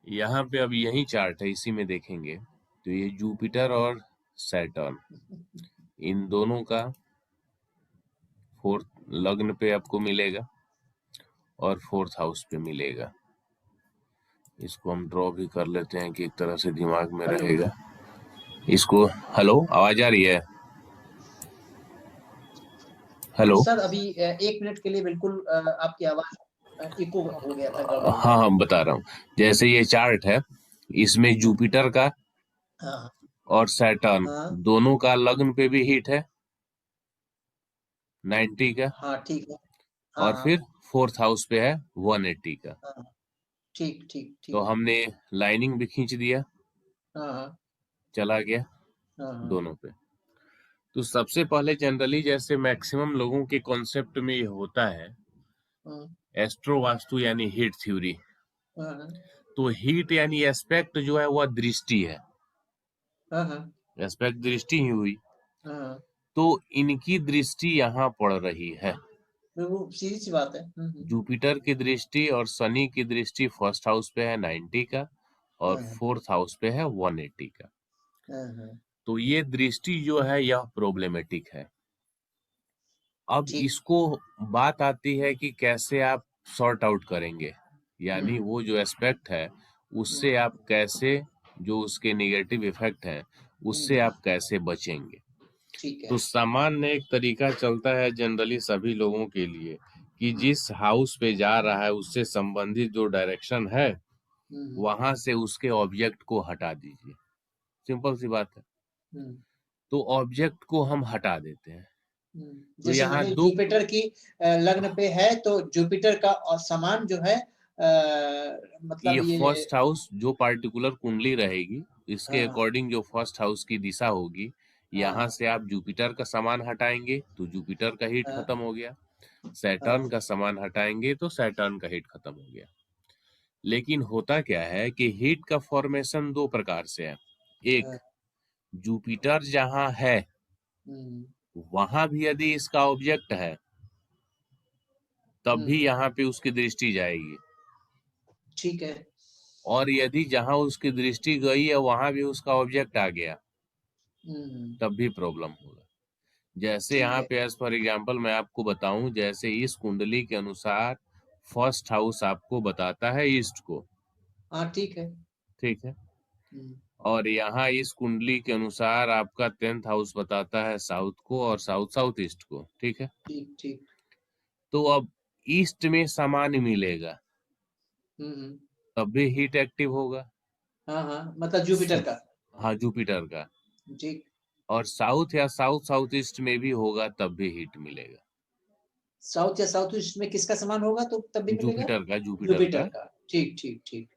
यहाँ पे अब यही चार्ट है, इसी में देखेंगे तो ये जुपिटर और सैटर्न इन दोनों का फोर्थ लग्न पे आपको मिलेगा और फोर्थ हाउस पे मिलेगा। इसको हम ड्रॉ भी कर लेते हैं कि एक तरह से दिमाग में हेलो रहेगा। इसको हेलो, आवाज आ रही है? हेलो। सर, अभी 1 मिनट के लिए बिल्कुल आपकी आवाज इको हो गया था, गड़बड़ हो गया हाँ था। हाँ, बता रहा हूँ। जैसे ये चार्ट है, इसमें जुपिटर का हाँ और सैटर्न हाँ दोनों का लग्न पे भी हिट है 90 का, हाँ, ठीक है। हाँ और हाँ फिर फोर्थ हाउस पे है 180 का। हाँ, ठीक ठीक तो ठीक। हमने लाइनिंग भी खींच दिया, हाँ हाँ चला गया हाँ हाँ दोनों पे। तो सबसे पहले जनरली जैसे मैक्सिमम लोगों के कॉन्सेप्ट में ये होता है, हाँ एस्ट्रो वास्तु यानी हीट थ्योरी। हाँ हाँ तो हीट यानी एस्पेक्ट जो है वह दृष्टि है, हाँ हाँ एस्पेक्ट दृष्टि ही हुई। हाँ, तो इनकी दृष्टि यहाँ पड़ रही है। वो सीधी सी बात है। जुपिटर की दृष्टि और शनि की दृष्टि फर्स्ट हाउस पे है 90 का, और हाँ फोर्थ हाउस पे है 180 का। हाँ हाँ, तो ये दृष्टि जो है यह प्रॉब्लमेटिक है। अब ठीक। इसको बात आती है कि कैसे आप सॉर्ट आउट करेंगे, यानी वो जो एस्पेक्ट है उससे हम्म, आप कैसे, जो उसके नेगेटिव इफेक्ट हैं उससे हम्म, आप कैसे बचेंगे। ठीक है। तो सामान्य एक तरीका चलता है जनरली सभी लोगों के लिए कि जिस हाउस पे जा रहा है उससे संबंधित जो डायरेक्शन है हम्म वहां से उसके ऑब्जेक्ट को हटा दीजिए। सिंपल सी बात है। हम्म तो ऑब्जेक्ट को हम हटा देते हैं। तो जैसे यहाँ मानिए दो, जुपिटर की लग्न पे है, तो जुपिटर का और समान जो है ये मतलब ये। फर्स्ट हाउस जो पार्टिकुलर कुंडली रहेगी इसके हाँ अकॉर्डिंग जो फर्स्ट हाउस की दिशा होगी, हाँ यहाँ हाँ से आप जुपिटर का सामान हटाएंगे तो जुपिटर का हीट हाँ खत्म हो गया, सैटर्न हाँ का सामान हटाएंगे तो सैटर्न का हीट खत्म हो गया। लेकिन होता क्या है कि हीट का फॉर्मेशन दो प्रकार से है। एक, हाँ, जुपिटर जहां है हम्म वहां भी यदि इसका ऑब्जेक्ट है तब भी हम्म, यहाँ पे उसकी दृष्टि जाएगी, ठीक है। और यदि जहां उसकी दृष्टि गई है वहां भी उसका ऑब्जेक्ट आ गया हम्म, तब भी प्रॉब्लम होगा। जैसे ठीक यहाँ है। पे एज फॉर एग्जाम्पल मैं आपको बताऊं, जैसे इस कुंडली के अनुसार फर्स्ट हाउस आपको बताता है ईस्ट को, हाँ, ठीक है। ठीक है, हम्म, और यहाँ इस कुंडली के अनुसार आपका 10th हाउस बताता है साउथ को और साउथ साउथ ईस्ट को, ठीक है। ठीक ठीक। तो अब ईस्ट में सामान्य मिलेगा हम्म, तब भी हीट एक्टिव होगा। हाँ हाँ, मतलब जुपिटर का। हाँ, जुपिटर का। ठीक। और साउथ या साउथ साउथ ईस्ट में भी होगा तब भी हीट मिलेगा। साउथ या साउथ ईस्ट में किसका समान होगा तो तब भी मिलेगा? जुपिटर जुपिटर का। का। ठीक ठीक ठीक।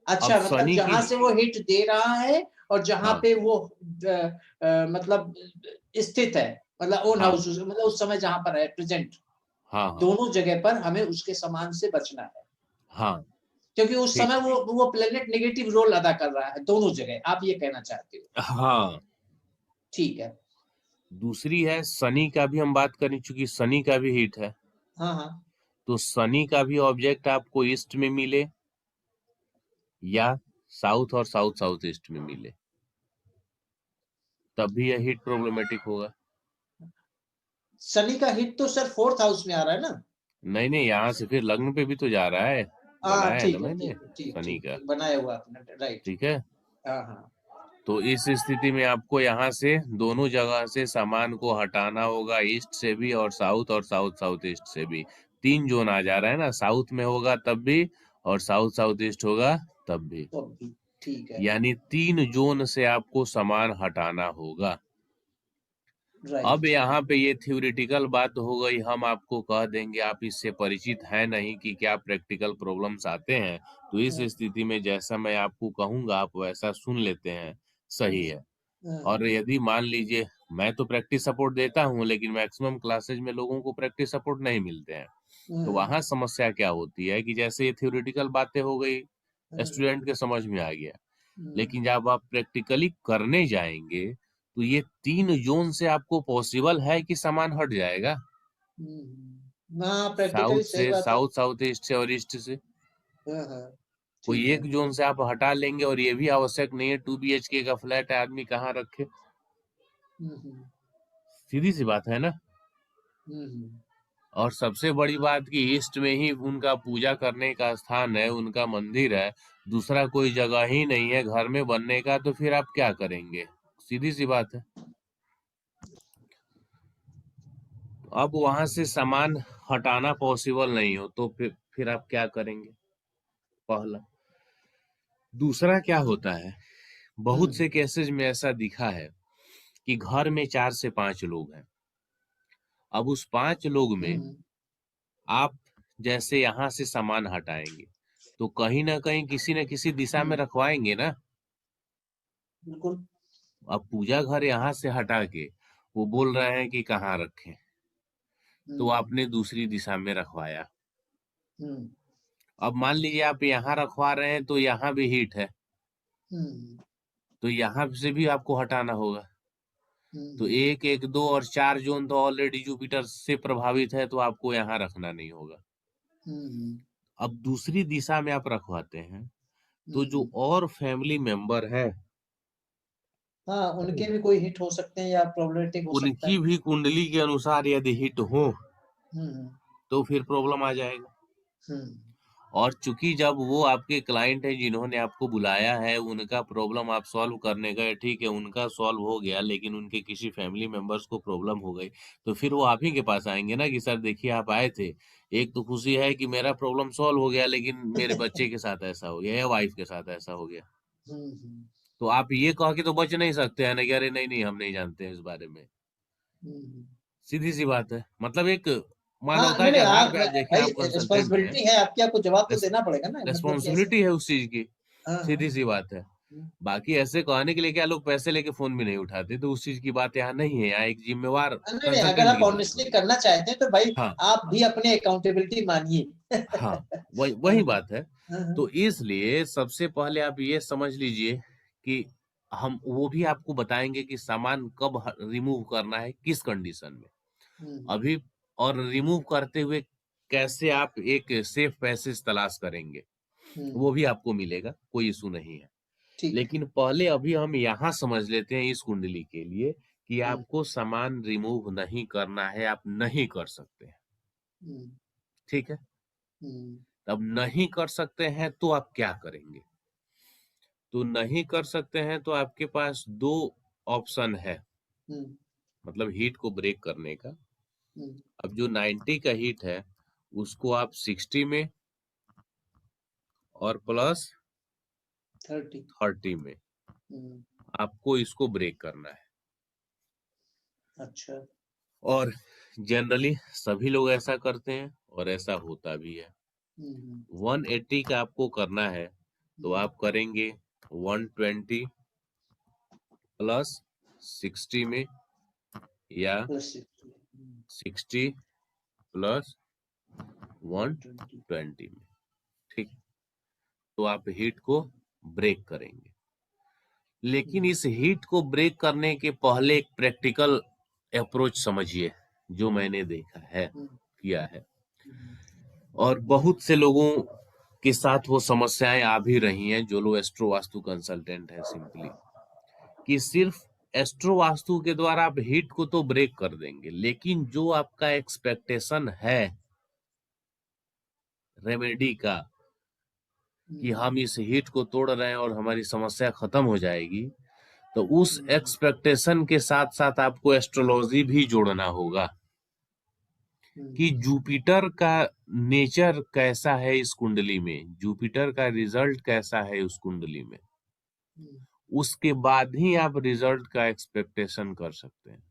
अब अच्छा, मतलब शनि की, जहां से वो हिट दे रहा है और जहां हाँ पे वो मतलब स्थित है, मतलब ओन हाँ हाउस, मतलब उस समय जहां पर है प्रेजेंट, हाँ हाँ दोनों जगह पर हमें उसके समान से बचना है। हाँ, क्योंकि उस ठीक, समय वो प्लेनेट नेगेटिव रोल अदा कर रहा है दोनों जगह, आप ये कहना चाहते हो? हाँ। ठीक है। दूसरी है शनि का भी हम बात करें, चूंकि शनि का भी हिट है, हाँ हाँ तो शनि का भी ऑब्जेक्ट आपको ईस्ट में मिले या साउथ और साउथ साउथ ईस्ट में मिले तब भी यह हिट प्रॉब्लमेटिक होगा। शनि का हिट तो सर फोर्थ हाउस में आ रहा है ना? नहीं नहीं, यहाँ से फिर लग्न पे भी तो जा रहा है, हाँ, बनाया है ना ठीक है मैंने ठीक है, ठीक शनि ठीक का, ठीक, बनाया हुआ आपने, राइट। ठीक है। हाँ हाँ तो इस स्थिति में आपको यहाँ से दोनों जगह से सामान को हटाना होगा, ईस्ट से भी और साउथ साउथ ईस्ट से भी। तीन जोन आ जा रहा है ना, साउथ में होगा तब भी और साउथ साउथ ईस्ट होगा तब भी, तो भी ठीक है। यानी तीन जोन से आपको सामान हटाना होगा। अब राइट। यहाँ पे ये थ्योरेटिकल बात हो गई, हम आपको कह देंगे आप इससे परिचित है नहीं कि क्या प्रैक्टिकल प्रॉब्लम्स आते हैं। तो इस हाँ स्थिति में जैसा मैं आपको कहूंगा आप वैसा सुन लेते हैं, हाँ सही है। हाँ और यदि मान लीजिए, मैं तो प्रैक्टिस सपोर्ट देता हूँ लेकिन मैक्सिमम क्लासेज में लोगों को प्रैक्टिस सपोर्ट नहीं मिलते हैं। तो हाँ वहां समस्या क्या होती है कि जैसे ये थ्योरेटिकल बातें हो गई, हाँ, स्टूडेंट के समझ में आ गया, हम्म, लेकिन जब आप प्रैक्टिकली करने जाएंगे तो ये तीन जोन से आपको पॉसिबल है कि सामान हट जाएगा, हाँ, साउथ प्रैक्टिकली सही से, बात है। साउथ साउथ ईस्ट से और ईस्ट से। हाँ हाँ कोई ठीक है। एक जोन से आप हटा लेंगे और ये भी आवश्यक नहीं है 2 BHK का फ्लैट है, आदमी कहाँ रखे? सीधी सी बात है ना। और सबसे बड़ी बात कि ईस्ट में ही उनका पूजा करने का स्थान है, उनका मंदिर है, दूसरा कोई जगह ही नहीं है घर में बनने का, तो फिर आप क्या करेंगे? सीधी सी बात है। अब वहां से सामान हटाना पॉसिबल नहीं हो तो फिर आप क्या करेंगे? पहला। दूसरा क्या होता है, बहुत से केसेस में ऐसा दिखा है कि घर में 4 से 5 लोग हैं। अब उस 5 लोग में आप जैसे यहाँ से सामान हटाएंगे तो कहीं ना कहीं किसी न किसी दिशा में रखवाएंगे ना। बिल्कुल। अब पूजा घर यहाँ से हटा के वो बोल रहे हैं कि कहाँ रखें, तो आपने दूसरी दिशा में रखवाया। अब मान लीजिए आप यहाँ रखवा रहे हैं तो यहाँ भी हीट है, तो यहाँ से भी आपको हटाना होगा। तो 1, 1, 2 और 4 जोन तो ऑलरेडी जुपिटर से प्रभावित है, तो आपको यहाँ रखना नहीं होगा। अब दूसरी दिशा में आप रखवाते हैं तो जो और फैमिली मेंबर है हाँ, उनके भी कोई हिट हो सकते हैं या प्रॉब्लमेटिक हो सकता उनकी है। भी कुंडली के अनुसार यदि हिट हो तो फिर प्रॉब्लम आ जाएगा। और चूंकि जब वो आपके क्लाइंट है जिन्होंने आपको बुलाया है, उनका प्रॉब्लम आप सॉल्व करने गए, ठीक है, उनका सॉल्व हो गया, लेकिन उनके किसी फैमिली मेंबर्स को प्रॉब्लम हो गई, तो फिर वो आप ही के पास आएंगे ना कि सर देखिए आप आए थे, एक तो खुशी है कि मेरा प्रॉब्लम सॉल्व हो गया, लेकिन मेरे बच्चे के साथ ऐसा हो गया या वाइफ के साथ ऐसा हो गया। तो आप ये कह के तो बच नहीं सकते हैं ना कि अरे नहीं नहीं हम नहीं जानते हैं इस बारे में। सीधी सी बात है। मतलब एक हाँ, मानवता नहीं के नहीं, आधार आप पे आज देखिए भाई आप कंसल्टेंट हैं, रिस्पॉन्सिबिलिटी है आपकी, आपको जवाब तो देना पड़ेगा ना, मतलब कि ऐसे। रेस्पॉन्सिबिलिटी है उस चीज की। हाँ सीधी हाँ। सी बात है। बाकी ऐसे कहने के लिए क्या लोग पैसे लेके फोन भी नहीं उठाते, तो उस चीज की बात यहाँ नहीं है। यहाँ एक जिम्मेवार नहीं नहीं, अगर कंसल्टेंट आप की जरूरत ऑनेस्टली होती है। करना चाहते हैं तो भाई हाँ आप भी अपने अकाउंटेबिलिटी मानिए। हाँ, वही बात है। तो इसलिए सबसे पहले आप ये समझ लीजिए कि हम वो भी आपको बताएंगे कि सामान कब रिमूव करना है, किस कंडीशन में अभी, और रिमूव करते हुए कैसे आप एक सेफ पैसेज तलाश करेंगे, वो भी आपको मिलेगा, कोई इशू नहीं है। ठीक। लेकिन पहले अभी हम यहाँ समझ लेते हैं इस कुंडली के लिए कि आपको सामान रिमूव नहीं करना है, आप नहीं कर सकते हैं। ठीक है, अब नहीं कर सकते हैं तो आप क्या करेंगे? तो नहीं कर सकते हैं तो आपके पास 2 ऑप्शन है, मतलब हीट को ब्रेक करने का। अब जो 90 का हीट है उसको आप 60 में और प्लस 30 में आपको इसको ब्रेक करना है। अच्छा। और जनरली सभी लोग ऐसा करते हैं और ऐसा होता भी है। 180 का आपको करना है तो आप करेंगे 120 प्लस 60 में या 60 प्लस 120 में। ठीक, तो आप हीट को ब्रेक करेंगे। लेकिन इस हीट को ब्रेक करने के पहले एक प्रैक्टिकल अप्रोच समझिए जो मैंने देखा है, किया है, और बहुत से लोगों के साथ वो समस्याएं आ भी रही हैं जो लोग एस्ट्रो वास्तु कंसल्टेंट हैं। सिंपली कि सिर्फ एस्ट्रो वास्तु के द्वारा आप हीट को तो ब्रेक कर देंगे, लेकिन जो आपका एक्सपेक्टेशन है रेमेडी का कि हम इस हीट को तोड़ रहे हैं और हमारी समस्या खत्म हो जाएगी, तो उस एक्सपेक्टेशन के साथ साथ आपको एस्ट्रोलॉजी भी जोड़ना होगा कि जुपिटर का नेचर कैसा है इस कुंडली में, जुपिटर का रिजल्ट कैसा है उस कुंडली में, उसके बाद ही आप रिजल्ट का एक्सपेक्टेशन कर सकते हैं।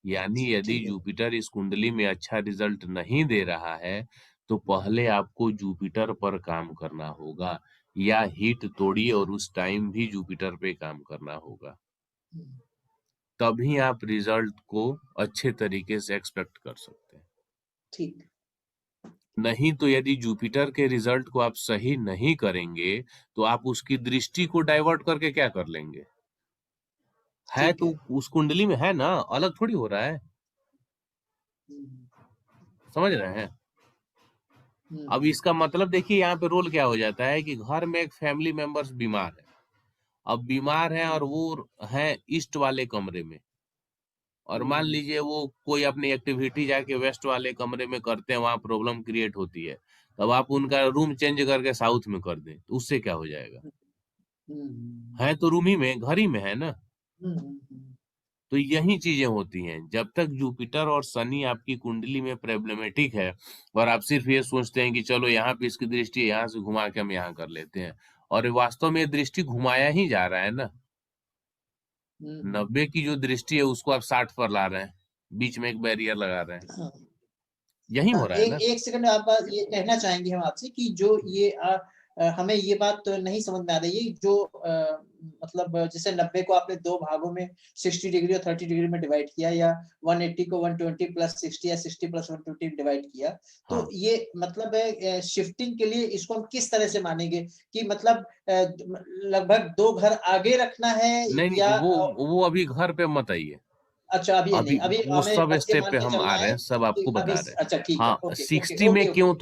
यानी यदि जुपिटर इस कुंडली में अच्छा रिजल्ट नहीं दे रहा है तो पहले आपको जुपिटर पर काम करना होगा, या हीट तोड़िए और उस टाइम भी जुपिटर पे काम करना होगा, तभी आप रिजल्ट को अच्छे तरीके से एक्सपेक्ट कर सकते हैं। ठीक। नहीं तो यदि जुपिटर के रिजल्ट को आप सही नहीं करेंगे तो आप उसकी दृष्टि को डाइवर्ट करके क्या कर लेंगे? है तो उस कुंडली में है ना, अलग थोड़ी हो रहा है। समझ रहे हैं? अब इसका मतलब देखिए यहाँ पे रोल क्या हो जाता है कि घर में एक फैमिली मेंबर्स बीमार है, अब बीमार है और वो है ईस्ट वाले कमरे में, और मान लीजिए वो कोई अपनी एक्टिविटी जाके वेस्ट वाले कमरे में करते हैं, वहां प्रॉब्लम क्रिएट होती है, तब आप उनका रूम चेंज करके साउथ में कर दें तो उससे क्या हो जाएगा? है तो रूम ही में, घर ही में है ना। तो यही चीजें होती हैं, जब तक जुपिटर और शनि आपकी कुंडली में प्रॉब्लमेटिक है और आप सिर्फ ये सोचते हैं कि चलो यहाँ पे इसकी दृष्टि है, यहाँ से घुमा के हम यहाँ कर लेते हैं, और वास्तव में ये दृष्टि घुमाया ही जा रहा है ना। 90 की जो दृष्टि है उसको आप 60 पर ला रहे हैं, बीच में एक बैरियर लगा रहे हैं, हाँ, यही हो हाँ, रहा है ना। एक सेकंड आप ये कहना चाहेंगे हम आपसे कि जो ये हमें ये बात तो नहीं समझ में आ रही है जो मतलब जैसे 90 को आपने दो भागों में 60 डिग्री और 30 डिग्री में डिवाइड किया, या 180 को 120 प्लस 60 या 60 प्लस 120 डिवाइड किया, तो हाँ। ये मतलब है शिफ्टिंग के लिए इसको हम किस तरह से मानेंगे कि मतलब लगभग 2 घर आगे रखना है नहीं नहीं, या वो अभी घर पे मत आइए, अच्छा अभी नहीं, अभी अभी वो हमें सब बस ये स्टेप मान पे के हम आ चलना रहे है हैं, सब कि आपको अभी बता रहे हैं। अच्छा ठीक है, हाँ, ओके, ओके, 60 में ओके, क्यों ओके। तो